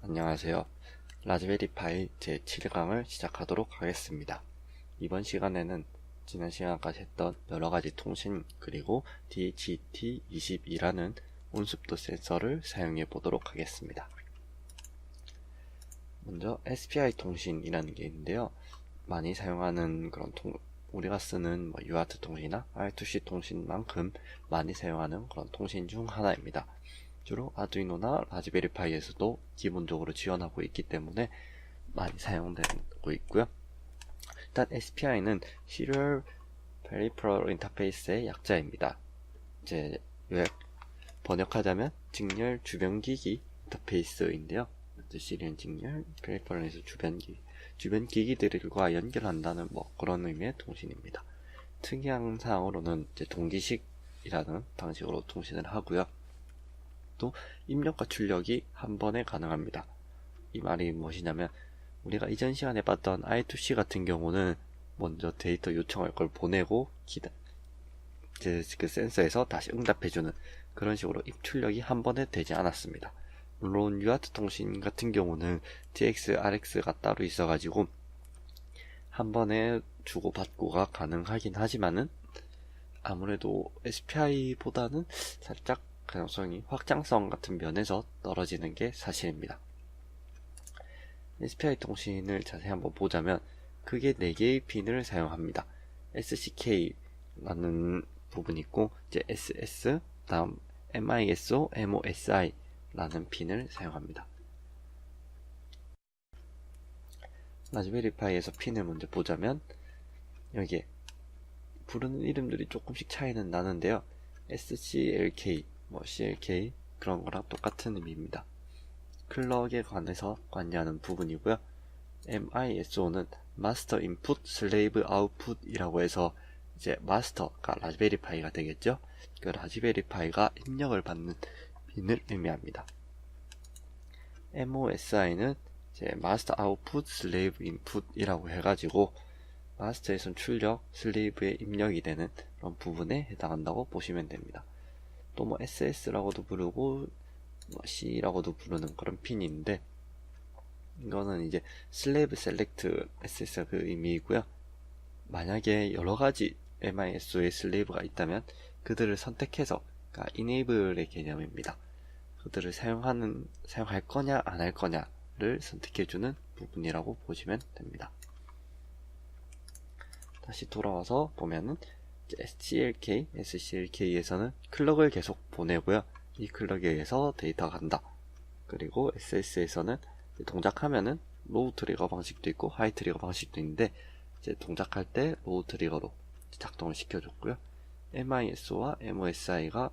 안녕하세요. 라즈베리 파이 제7강을 시작하도록 하겠습니다. 이번 시간에는 지난 시간까지 했던 여러가지 통신 그리고 DHT22라는 온습도 센서를 사용해 보도록 하겠습니다. 먼저 SPI 통신이라는 게 있는데요. 많이 사용하는 우리가 쓰는 UART 통신이나 R2C 통신만큼 많이 사용하는 그런 통신 중 하나입니다. 주로 아두이노나 라즈베리 파이에서도 기본적으로 지원하고 있기 때문에 많이 사용되고 있고요. 일단 SPI는 Serial Peripheral Interface의 약자입니다. 이제 번역하자면 직렬 주변기기 인터페이스인데요. 시리얼 직렬, 페리퍼럴에서 주변 기기들과 연결한다는 그런 의미의 통신입니다. 특이한 사항으로는 이제 동기식이라는 방식으로 통신을 하고요. 또 입력과 출력이 한 번에 가능합니다. 이 말이 무엇이냐면 우리가 이전 시간에 봤던 I2C 같은 경우는 먼저 데이터 요청할 걸 보내고 이제 그 센서에서 다시 응답해주는 그런 식으로 입출력이 한 번에 되지 않았습니다. 물론 UART 통신 같은 경우는 TX, RX가 따로 있어가지고 한 번에 주고받고가 가능하긴 하지만은 아무래도 SPI보다는 살짝 가능성이 확장성 같은 면에서 떨어지는 게 사실입니다. SPI 통신을 자세히 한번 보자면 크게 4개의 핀을 사용합니다. SCK라는 부분이 있고 이제 SS, 다음 MISO, MOSI 라는 핀을 사용합니다. 라즈베리 파이에서 핀을 먼저 보자면 여기에 부르는 이름들이 조금씩 차이는 나는데요. SCLK, CLK 그런 거랑 똑같은 의미입니다. 클럭에 관해서 관여하는 부분이고요. MISO는 마스터 인풋 슬레이브 아웃풋이라고 해서 이제 마스터가 라즈베리 파이가 되겠죠. 그 라즈베리 파이가 입력을 받는 핀을 의미합니다. MOSI는 이제 마스터 아웃풋 슬레이브 인풋이라고 해가지고 마스터에선 출력, 슬레이브에 입력이 되는 그런 부분에 해당한다고 보시면 됩니다. 또 SS라고도 부르고 C라고도 부르는 그런 핀인데 이거는 이제 슬레이브 셀렉트 SS가 그 의미이고요. 만약에 여러가지 MISO의 슬레이브가 있다면 그들을 선택해서 그러니까 enable의 개념입니다. 그들을 사용할 거냐 안 할 거냐를 선택해주는 부분이라고 보시면 됩니다. 다시 돌아와서 보면은 SCLK, SCLK에서는 클럭을 계속 보내고요. 이 클럭에 의해서 데이터가 간다. 그리고 SS에서는 동작하면은 로우 트리거 방식도 있고 하이 트리거 방식도 있는데 이제 동작할 때 로우 트리거로 작동을 시켜줬고요. MISO와 MOSI가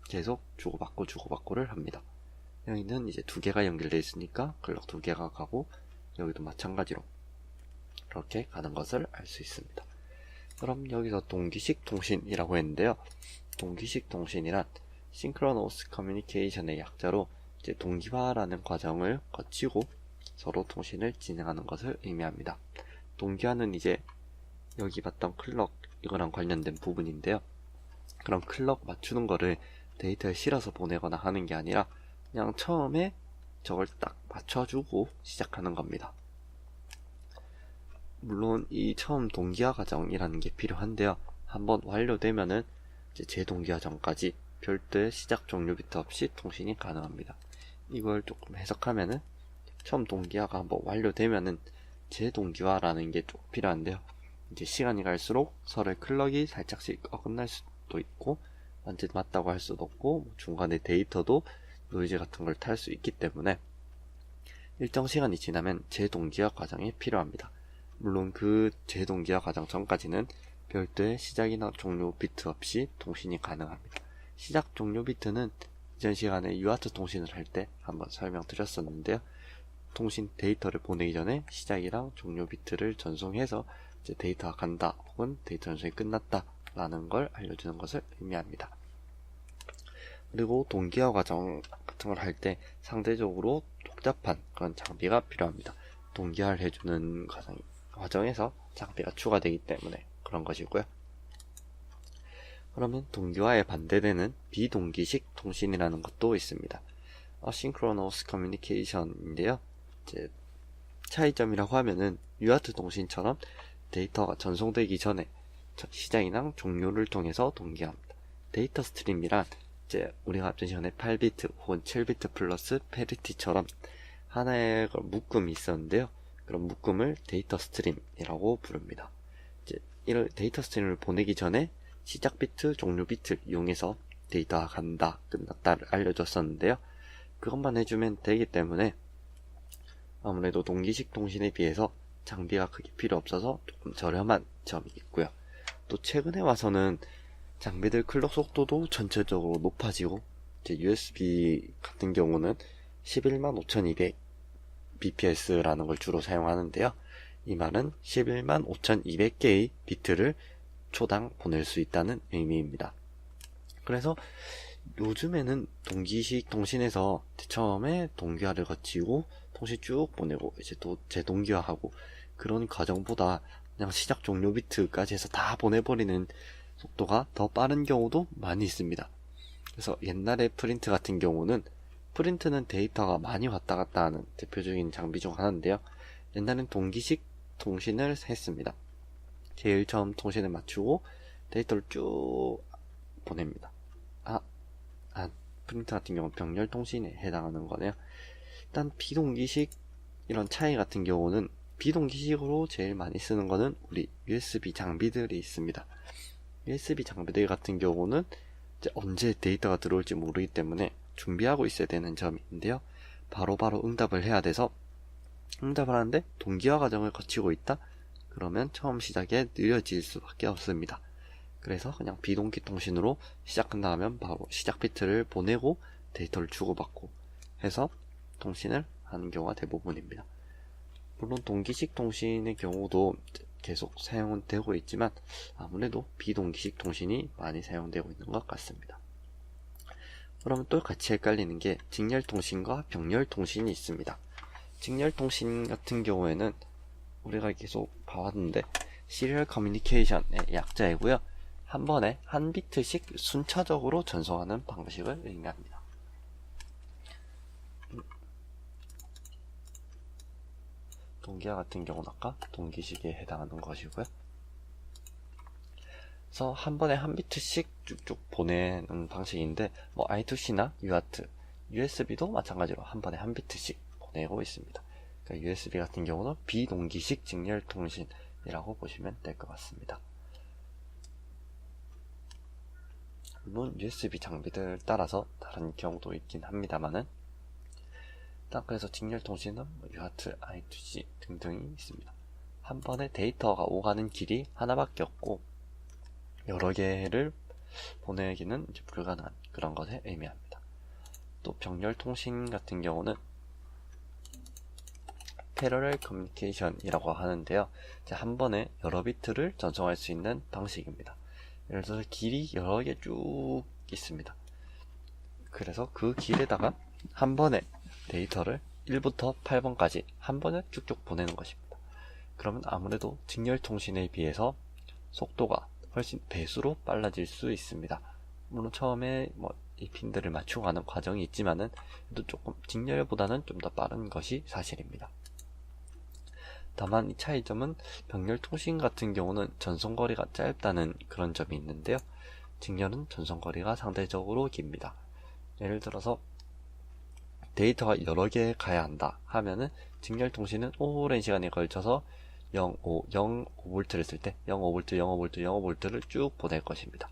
계속 주고받고를 합니다. 여기는 이제 2개가 연결되어 있으니까 클럭 2개가 가고 여기도 마찬가지로 그렇게 가는 것을 알 수 있습니다. 그럼 여기서 동기식 통신이라고 했는데요. 동기식 통신이란 Synchronous Communication의 약자로 이제 동기화라는 과정을 거치고 서로 통신을 진행하는 것을 의미합니다. 동기화는 이제 여기 봤던 클럭 이거랑 관련된 부분인데요. 그럼 클럭 맞추는 거를 데이터에 실어서 보내거나 하는 게 아니라 그냥 처음에 저걸 딱 맞춰주고 시작하는 겁니다. 물론 이 처음 동기화 과정이라는 게 필요한데요. 한번 완료되면은 이제 재동기화 전까지 별도의 시작 종료 비트 없이 통신이 가능합니다. 이걸 조금 해석하면은 처음 동기화가 한번 완료되면은 재동기화라는 게 좀 필요한데요. 이제 시간이 갈수록 서로의 클럭이 살짝씩 어긋날 수도 있고 완전 맞다고 할 수도 없고 중간에 데이터도 노이즈 같은 걸 탈 수 있기 때문에 일정 시간이 지나면 재동기화 과정이 필요합니다. 물론 그 재동기화 과정 전까지는 별도의 시작이나 종료 비트 없이 통신이 가능합니다. 시작 종료 비트는 이전 시간에 UART 통신을 할 때 한번 설명드렸었는데요. 통신 데이터를 보내기 전에 시작이랑 종료 비트를 전송해서 이제 데이터가 간다 혹은 데이터 전송이 끝났다 라는 걸 알려주는 것을 의미합니다. 그리고 동기화 과정 같은 걸 할 때 상대적으로 복잡한 그런 장비가 필요합니다. 동기화를 해주는 과정에서 장비가 추가되기 때문에 그런 것이고요. 그러면 동기화에 반대되는 비동기식 통신이라는 것도 있습니다. 어싱크로너스 커뮤니케이션인데요. 이제 차이점이라고 하면은 UART 통신처럼 데이터가 전송되기 전에 시작이랑 종료를 통해서 동기화합니다. 데이터 스트림이란 이제 우리가 앞전 시간에 8비트 혹은 7비트 플러스 페리티처럼 하나의 묶음이 있었는데요. 그런 묶음을 데이터 스트림이라고 부릅니다. 이제 이런 데이터 스트림을 보내기 전에 시작 비트, 종료 비트를 이용해서 데이터가 간다, 끝났다를 알려줬었는데요. 그것만 해주면 되기 때문에 아무래도 동기식 통신에 비해서 장비가 크게 필요 없어서 조금 저렴한 점이 있고요. 또 최근에 와서는 장비들 클럭 속도도 전체적으로 높아지고, 이제 USB 같은 경우는 115,200 bps라는 걸 주로 사용하는데요. 이 말은 115,200개의 비트를 초당 보낼 수 있다는 의미입니다. 그래서 요즘에는 동기식 통신에서 처음에 동기화를 거치고 통신 쭉 보내고 이제 또 재동기화하고 그런 과정보다 그냥 시작 종료 비트까지 해서 다 보내버리는 속도가 더 빠른 경우도 많이 있습니다. 그래서 옛날에 프린트 같은 경우는, 프린트는 데이터가 많이 왔다 갔다 하는 대표적인 장비 중 하나인데요. 옛날엔 동기식 통신을 했습니다. 제일 처음 통신을 맞추고 데이터를 쭉 보냅니다. 프린트 같은 경우는 병렬 통신에 해당하는 거네요. 일단 비동기식 이런 차이 같은 경우는, 비동기식으로 제일 많이 쓰는 거는 우리 USB 장비들이 있습니다. USB 장비들 같은 경우는 이제 언제 데이터가 들어올지 모르기 때문에 준비하고 있어야 되는 점이 있는데요. 바로바로 응답을 해야 돼서, 응답을 하는데 동기화 과정을 거치고 있다? 그러면 처음 시작에 느려질 수밖에 없습니다. 그래서 그냥 비동기 통신으로 시작한다 하면 바로 시작 비트를 보내고 데이터를 주고받고 해서 통신을 하는 경우가 대부분입니다. 물론 동기식 통신의 경우도 계속 사용은 되고 있지만 아무래도 비동기식 통신이 많이 사용되고 있는 것 같습니다. 그러면 또 같이 헷갈리는 게 직렬 통신과 병렬 통신이 있습니다. 직렬 통신 같은 경우에는 우리가 계속 봐왔는데 시리얼 커뮤니케이션의 약자이고요. 한 번에 한 비트씩 순차적으로 전송하는 방식을 의미합니다. 동기화 같은 경우는 아까 동기식에 해당하는 것이고요. 그래서 한 번에 한 비트씩 쭉쭉 보내는 방식인데, 뭐 I2C나 UART, USB도 마찬가지로 한 번에 한 비트씩 보내고 있습니다. 그러니까 USB 같은 경우는 비동기식 직렬 통신이라고 보시면 될 것 같습니다. 물론 USB 장비들 따라서 다른 경우도 있긴 합니다만은, 일단 그래서 직렬 통신은 UART, I2C 등등이 있습니다. 한 번에 데이터가 오가는 길이 하나밖에 없고 여러 개를 보내기는 이제 불가능한 그런 것에 의미합니다. 또 병렬 통신 같은 경우는 패러렐 커뮤니케이션이라고 하는데요. 한 번에 여러 비트를 전송할 수 있는 방식입니다. 예를 들어서 길이 여러 개 쭉 있습니다. 그래서 그 길에다가 한 번에 데이터를 1부터 8번까지 한 번에 쭉쭉 보내는 것입니다. 그러면 아무래도 직렬 통신에 비해서 속도가 훨씬 배수로 빨라질 수 있습니다. 물론 처음에 이 핀들을 맞추고 가는 과정이 있지만은 또 조금 직렬보다는 좀 더 빠른 것이 사실입니다. 다만 이 차이점은 병렬 통신 같은 경우는 전송거리가 짧다는 그런 점이 있는데요. 직렬은 전송거리가 상대적으로 깁니다. 예를 들어서 데이터가 여러 개 가야 한다 하면은 직렬 통신은 오랜 시간에 걸쳐서 0.5V를 쓸 때 0.5V, 0.5V, 0.5V를 쭉 보낼 것입니다.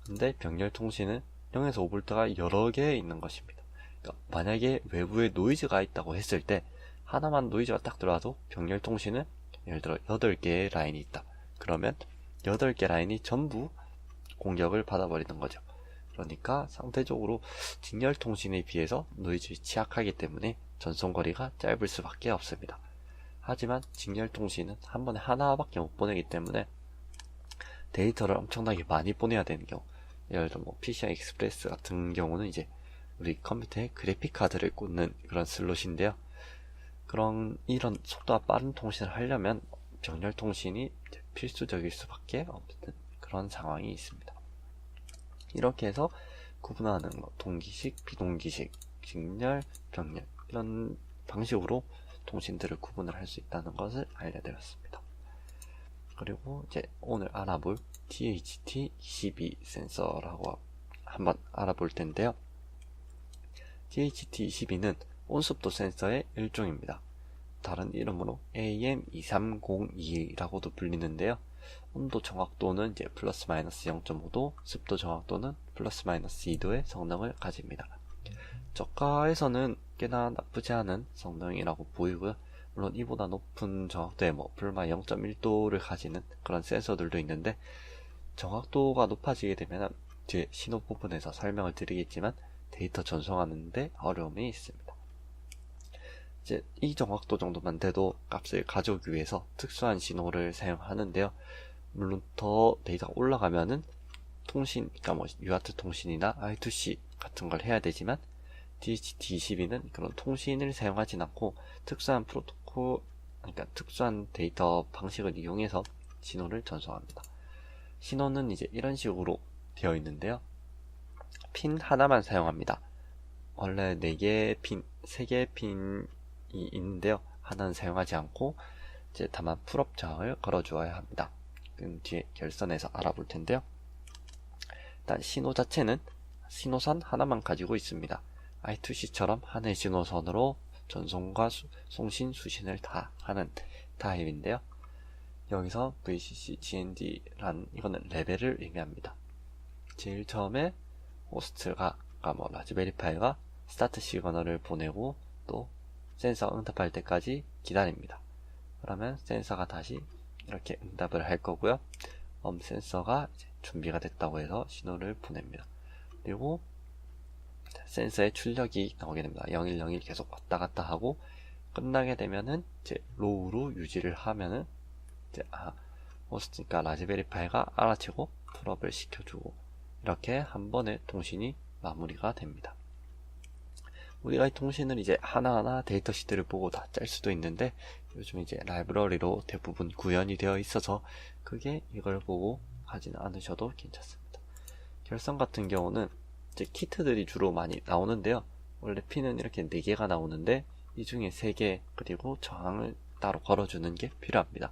근데 병렬 통신은 0에서 5V가 여러 개 있는 것입니다. 그러니까 만약에 외부에 노이즈가 있다고 했을 때 하나만 노이즈가 딱 들어와도 병렬 통신은 예를 들어 8개의 라인이 있다. 그러면 8개 라인이 전부 공격을 받아버리는 거죠. 그러니까 상대적으로 직렬 통신에 비해서 노이즈에 취약하기 때문에 전송거리가 짧을 수밖에 없습니다. 하지만 직렬 통신은 한 번에 하나밖에 못 보내기 때문에 데이터를 엄청나게 많이 보내야 되는 경우, 예를 들어 PCI 익스프레스 같은 경우는 이제 우리 컴퓨터에 그래픽 카드를 꽂는 그런 슬롯인데요. 이런 속도가 빠른 통신을 하려면 병렬 통신이 필수적일 수밖에 없는 그런 상황이 있습니다. 이렇게 해서 구분하는 동기식, 비동기식 직렬, 병렬 이런 방식으로 통신들을 구분을 할 수 있다는 것을 알려드렸습니다. 그리고 이제 오늘 알아볼 DHT22 센서라고 한번 알아볼 텐데요. DHT22는 온습도 센서의 일종입니다. 다른 이름으로 AM2302라고도 불리는데요. 온도 정확도는 이제 플러스 마이너스 0.5도, 습도 정확도는 플러스 마이너스 2도의 성능을 가집니다. 저가에서는 꽤나 나쁘지 않은 성능이라고 보이고요. 물론 이보다 높은 정확도의 불과 0.1도를 가지는 그런 센서들도 있는데, 정확도가 높아지게 되면 뒤에 신호 부분에서 설명을 드리겠지만 데이터 전송하는데 어려움이 있습니다. 이제 이 정확도 정도만 돼도 값을 가져오기 위해서 특수한 신호를 사용하는데요. 물론 더 데이터가 올라가면은 통신, 그러니까 UART 통신이나 I2C 같은 걸 해야 되지만 DHT22는 그런 통신을 사용하진 않고 특수한 프로토콜, 그러니까 특수한 데이터 방식을 이용해서 신호를 전송합니다. 신호는 이제 이런 식으로 되어 있는데요. 핀 하나만 사용합니다. 원래 4개의 핀, 3개의 핀이 있는데요. 하나는 사용하지 않고 이제 다만 풀업 저항을 걸어 주어야 합니다. 그럼 뒤에 결선에서 알아볼 텐데요. 일단 신호 자체는 신호선 하나만 가지고 있습니다. I2C처럼 하나의 신호선으로 전송과 송신, 수신을 다 하는 타입인데요. 여기서 VCC, GND란 이거는 레벨을 의미합니다. 제일 처음에 호스트가, 라즈베리 파이가 스타트 시그널을 보내고 또 센서 응답할 때까지 기다립니다. 그러면 센서가 다시 이렇게 응답을 할 거고요. 센서가 이제 준비가 됐다고 해서 신호를 보냅니다. 그리고 센서의 출력이 나오게 됩니다. 0101 계속 왔다 갔다 하고 끝나게 되면은 이제 로우로 유지를 하면은 이제 호스트니까 라즈베리 파이가 알아채고 풀업을 시켜주고 이렇게 한 번에 통신이 마무리가 됩니다. 우리가 이 통신을 이제 하나하나 데이터 시트를 보고 다 짤 수도 있는데 요즘 이제 라이브러리로 대부분 구현이 되어 있어서 그게 이걸 보고 하지는 않으셔도 괜찮습니다. 결선 같은 경우는 이제 키트들이 주로 많이 나오는데요. 원래 핀은 이렇게 4개가 나오는데 이 중에 3개 그리고 저항을 따로 걸어주는 게 필요합니다.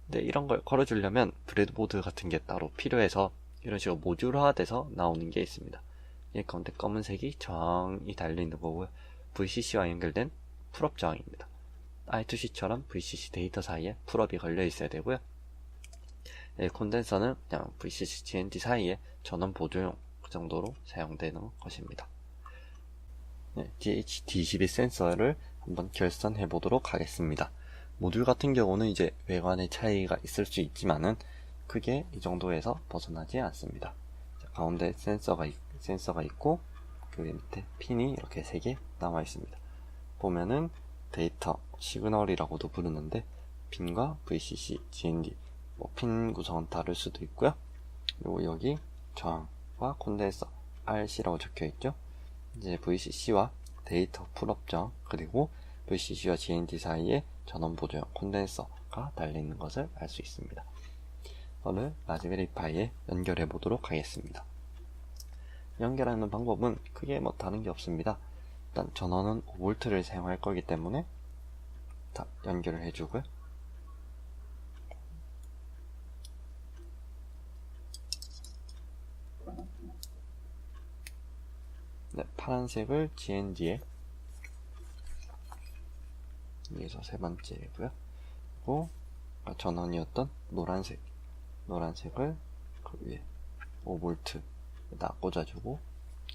근데 이런 걸 걸어주려면 브레드보드 같은 게 따로 필요해서 이런 식으로 모듈화 돼서 나오는 게 있습니다. 이 가운데 검은색이 저항이 달려있는 거고요. VCC와 연결된 풀업 저항입니다. I2C처럼 VCC 데이터 사이에 풀업이 걸려 있어야 되고요. 콘덴서는 그냥 VCC GND 사이에 전원 보조용 그 정도로 사용되는 것입니다. DHT22 센서를 한번 결선해 보도록 하겠습니다. 모듈 같은 경우는 이제 외관의 차이가 있을 수 있지만은 크게 이 정도에서 벗어나지 않습니다. 가운데 센서가 있고 그 밑에 핀이 이렇게 3개 남아 있습니다. 보면은 데이터 시그널이라고도 부르는데 핀과 VCC, GND 핀 구성은 다를 수도 있고요. 그리고 여기 저항과 콘덴서 RC라고 적혀 있죠. 이제 VCC와 데이터 풀업정 그리고 VCC와 GND 사이에 전원 보조용 콘덴서가 달려있는 것을 알 수 있습니다. 이거를 라즈베리 파이에 연결해 보도록 하겠습니다. 연결하는 방법은 크게 다른 게 없습니다. 일단 전원은 5V를 사용할 거기 때문에 다 연결을 해주고요. 파란색을 GND에 여기서 3번째고요. 그리고 전원이었던 노란색을 그 위에 5V에다 꽂아주고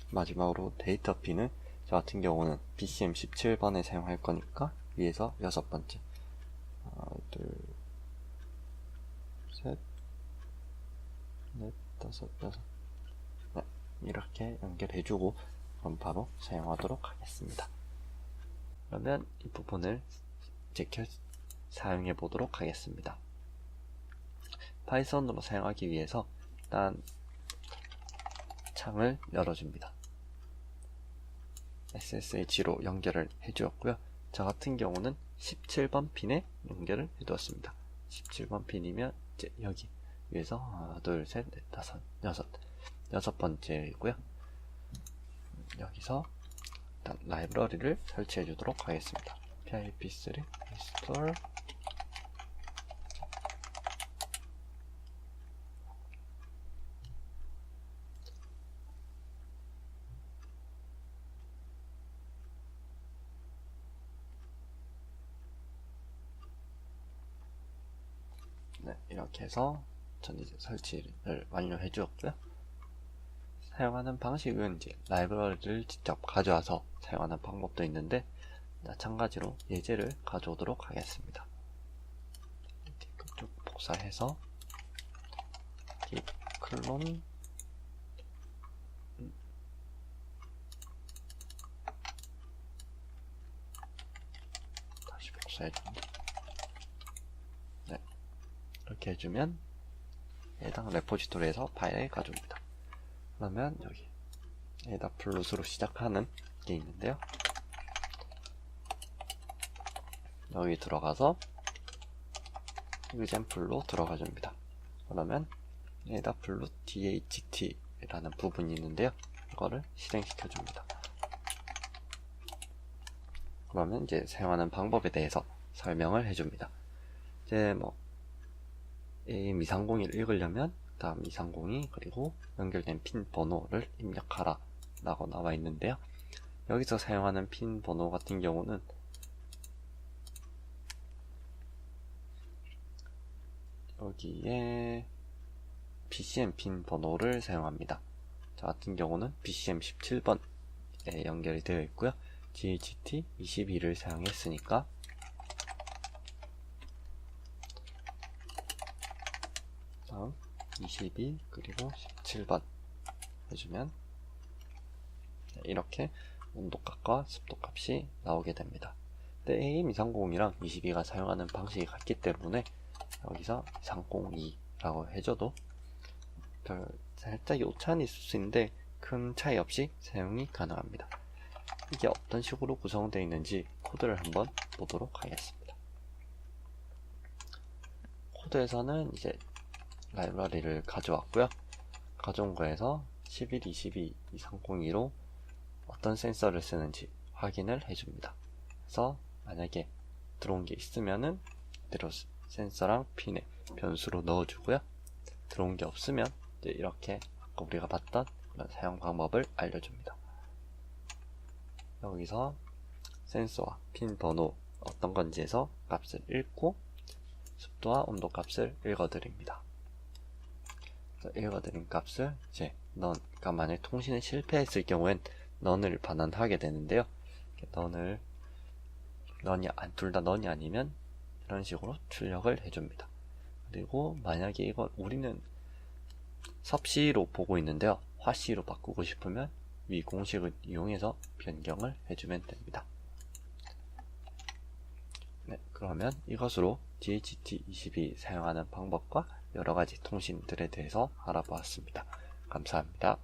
마지막으로 데이터 핀을 저 같은 경우는 BCM 17번에 사용할 거니까 위에서 6번째 하나, 둘, 셋, 넷, 다섯, 여섯 이렇게 연결해주고 그럼 바로 사용하도록 하겠습니다. 그러면 이 부분을 이제 사용해 보도록 하겠습니다. 파이썬으로 사용하기 위해서 일단 창을 열어줍니다. SSH로 연결을 해주었고요. 저 같은 경우는 17번 핀에 연결을 해두었습니다. 17번 핀이면 이제 여기 위에서 하나, 둘, 셋, 넷, 다섯, 여섯 번째이고요. 여기서 일단 라이브러리를 설치해 주도록 하겠습니다. pip3 install. 네, 이렇게 해서 전 이제 설치를 완료해 주었고요. 사용하는 방식은 이제 라이브러리를 직접 가져와서 사용하는 방법도 있는데, 마찬가지로 예제를 가져오도록 하겠습니다. 쭉 복사해서 클론 다시 복사해줍니다. 네, 이렇게 해주면 해당 레포지토리에서 파일을 가져옵니다. 그러면 여기 에다플롯으로 시작하는 게 있는데요. 여기 들어가서 example로 들어가 줍니다. 그러면 에다플롯 DHT라는 부분이 있는데요. 이거를 실행시켜 줍니다. 그러면 이제 사용하는 방법에 대해서 설명을 해줍니다. 이제 뭐 AM230을 읽으려면 다음 230이 그리고 연결된 핀 번호를 입력하라 라고 나와 있는데요. 여기서 사용하는 핀 번호 같은 경우는 여기에 BCM 핀 번호를 사용합니다. 저 같은 경우는 BCM 17번에 연결이 되어 있고요. GHT 22를 사용했으니까 다음 22 그리고 17번 해주면 이렇게 온도값과 습도값이 나오게 됩니다. 근데 AM230이랑 22가 사용하는 방식이 같기 때문에 여기서 230이라고 해줘도 살짝 오차는 있을 수 있는데 큰 차이 없이 사용이 가능합니다. 이게 어떤 식으로 구성되어 있는지 코드를 한번 보도록 하겠습니다. 코드에서는 이제 라이브러리를 가져왔고요. 가져온 거에서 11, 22, 2302로 어떤 센서를 쓰는지 확인을 해줍니다. 그래서 만약에 들어온 게 있으면은 그대로 센서랑 핀에 변수로 넣어주고요. 들어온 게 없으면 이제 이렇게 아까 우리가 봤던 그런 사용 방법을 알려줍니다. 여기서 센서와 핀 번호 어떤 건지 해서 값을 읽고 습도와 온도 값을 읽어드립니다. 읽어드린 값을 이제 그러니까 만약 통신에 실패했을 경우엔 넌을 반환하게 되는데요. 둘 다 넌이 아니면 이런 식으로 출력을 해줍니다. 그리고 만약에 이걸 우리는 섭씨로 보고 있는데요. 화씨로 바꾸고 싶으면 위 공식을 이용해서 변경을 해주면 됩니다. 네, 그러면 이것으로 DHT22 사용하는 방법과 여러가지 통신들에 대해서 알아보았습니다. 감사합니다.